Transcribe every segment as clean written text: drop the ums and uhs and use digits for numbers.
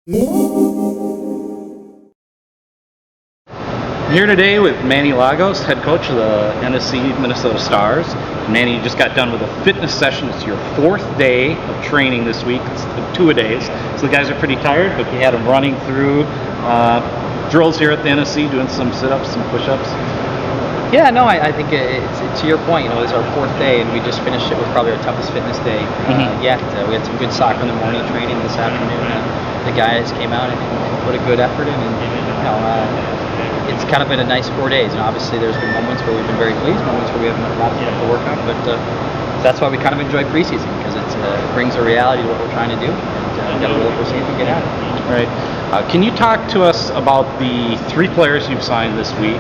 Here today with Manny Lagos, head coach of the NSC Minnesota Stars. Manny, you just got done with a fitness session. It's your fourth day of training this week. It's two-a-days. So the guys are pretty tired, but you had them running through drills here at the NSC, doing some sit-ups, some push-ups. Yeah, no, I think it's to your point. This is our fourth day, and we just finished it with probably our toughest fitness day yet. We had some good soccer in the morning training this afternoon. The guys came out and put a good effort in, and it's kind of been a nice 4 days. And obviously, there's been moments where we've been very pleased, moments where we haven't had a lot of stuff to work on. But that's why we kind of enjoy preseason, because it brings a reality to what we're trying to do, and we've got to roll up our sleeves and get at it. All right. Can you talk to us about the three players you've signed this week?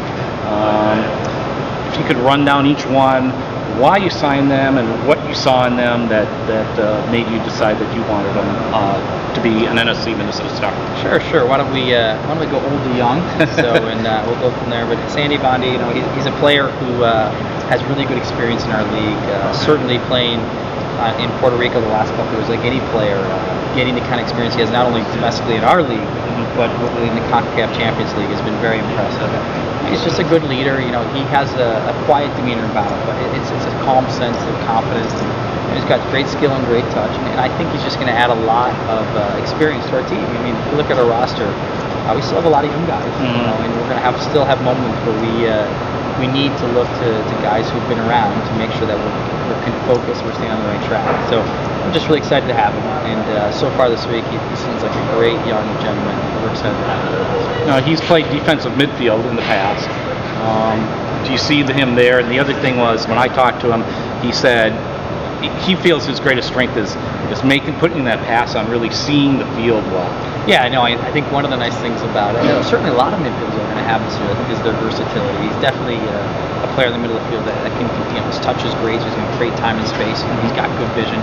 If you could run down each one, why you signed them, and what you saw in them that made you decide that you wanted them to be an NSC Minnesota Star. Sure. Why don't we go old to young? And we'll go from there. But Sandy Glbandi, he's a player who has really good experience in our league. Certainly playing in Puerto Rico the last couple of years, like any player, getting the kind of experience he has not only domestically in our league, but in the CONCACAF Champions League has been very impressive. He's just a good leader. He has a quiet demeanor about him, but it's a calm sense of confidence. And he's got great skill and great touch, and I think he's just going to add a lot of experience to our team. I mean, if you look at our roster, we still have a lot of young guys, and we're going to still have moments where we need to look to guys who've been around to make sure that we're focused, we're staying on the right track. So I'm just really excited to have him, and so far this week he seems like a great young gentleman. We're excited to have him. Now, he's played defensive midfield in the past. Do you see him there? And the other thing was, when I talked to him, he said he feels his greatest strength is putting that pass on, really seeing the field well. Yeah, I think one of the nice things about it, certainly a lot of midfielders are going to have this year, I think, is their versatility. He's definitely a player in the middle of the field that can, his touch is great, he's going to create time and space, and he's got good vision.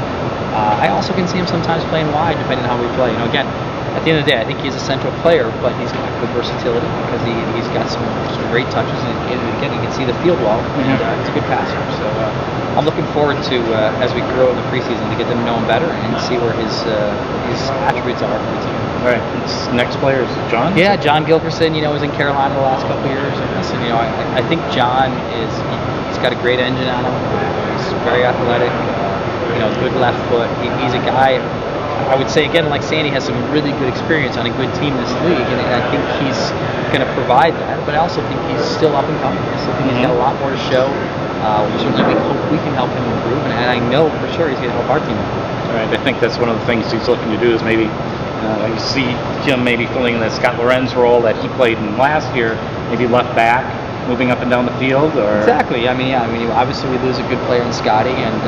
I also can see him sometimes playing wide, depending on how we play. Again, at the end of the day, I think he's a central player, but he's got good versatility because he's got some great touches, and again, you can see the field well, and he's a good passer. So I'm looking forward to, as we grow in the preseason, to get them to know him better and see where his attributes are for the team. All right, next player is John? Yeah, John Gilkerson, was in Carolina the last couple of years. And listen, I think John he's got a great engine on him. He's very athletic, good left foot. He's a guy, I would say, again, like Sandy, has some really good experience on a good team in this league, and I think he's going to provide that. But I also think he's still up and coming. I still think he's got a lot more to show. Certainly we hope we can help him improve, and I know for sure he's going to help our team improve. All right, I think that's one of the things he's looking to do is maybe you see him maybe filling in that Scott Lorenz role that he played in last year, maybe left back, moving up and down the field, or exactly. I mean, obviously we lose a good player in Scotty, and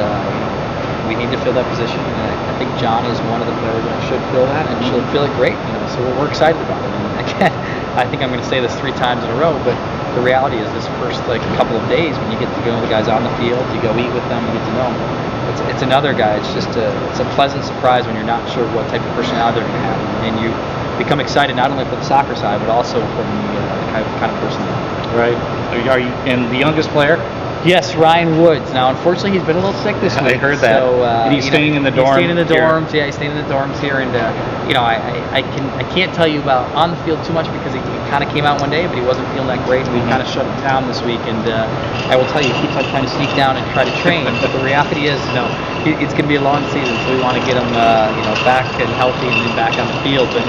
we need to fill that position. And I think John is one of the players that should fill that, and should fill it great. So we're excited about it. And again, I think I'm going to say this 3 times in a row, but the reality is this first couple of days when you get to go with the guys on the field, you go eat with them, you get to know them. It's another guy. It's just it's a pleasant surprise when you're not sure what type of personality they're going to have, and you become excited not only for the soccer side but also from the kind of person they are. Right. Are you and the youngest player? Yes, Ryan Woods. Now, unfortunately, he's been a little sick this week. I heard that. So, and he's staying in the dorm. He's staying in the dorms. Yeah, he's staying in the dorms here, and I can't tell you about on the field too much because he kind of came out one day, but he wasn't feeling that great. We kind of shut him down this week, and I will tell you, he keeps on trying to sneak down and try to train. But the reality is, it's going to be a long season, so we want to get him, back and healthy and then back on the field. But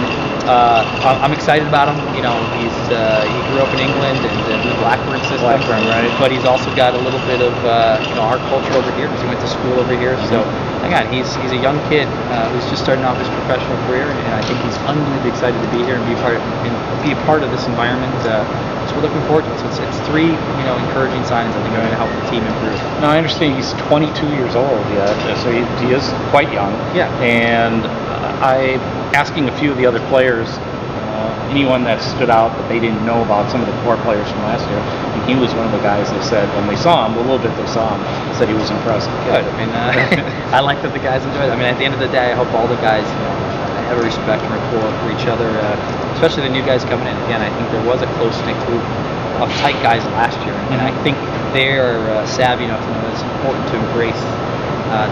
I'm excited about him. He grew up in England and the Blackburn system, right? But he's also got a little bit of our culture over here because he went to school over here. So again, he's a young kid who's just starting off his professional career, and I think he's unbelievably excited to be here and be a part of this environment. So we're looking forward to it. So it's 3 encouraging signs I think are going to help the team improve. Now, I understand he's 22 years old yet, so he is quite young. Yeah. And I asking a few of the other players, anyone that stood out that they didn't know about, some of the core players from last year, and he was one of the guys they said when they saw him, the little bit they saw him, said he was impressive. Good. I mean, I like that the guys enjoy it. I mean, at the end of the day, I hope all the guys have a respect and rapport for each other, especially the new guys coming in. Again, I think there was a close-knit group of tight guys last year, and I think they're savvy enough to know that it's important to embrace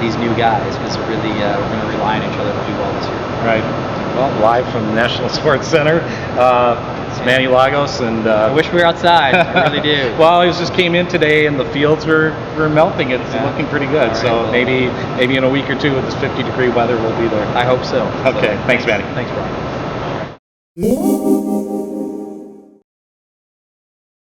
these new guys because really we're going to rely on each other to do well this year. Right. Well, live from the National Sports Center. It's Manny Lagos, and I wish we were outside. I really do. well, it just came in today, and the fields were melting. It's looking pretty good. All right, So well, maybe in a week or two, with this 50-degree weather, we'll be there. I hope so. Okay, thanks, Manny. Thanks, Brian.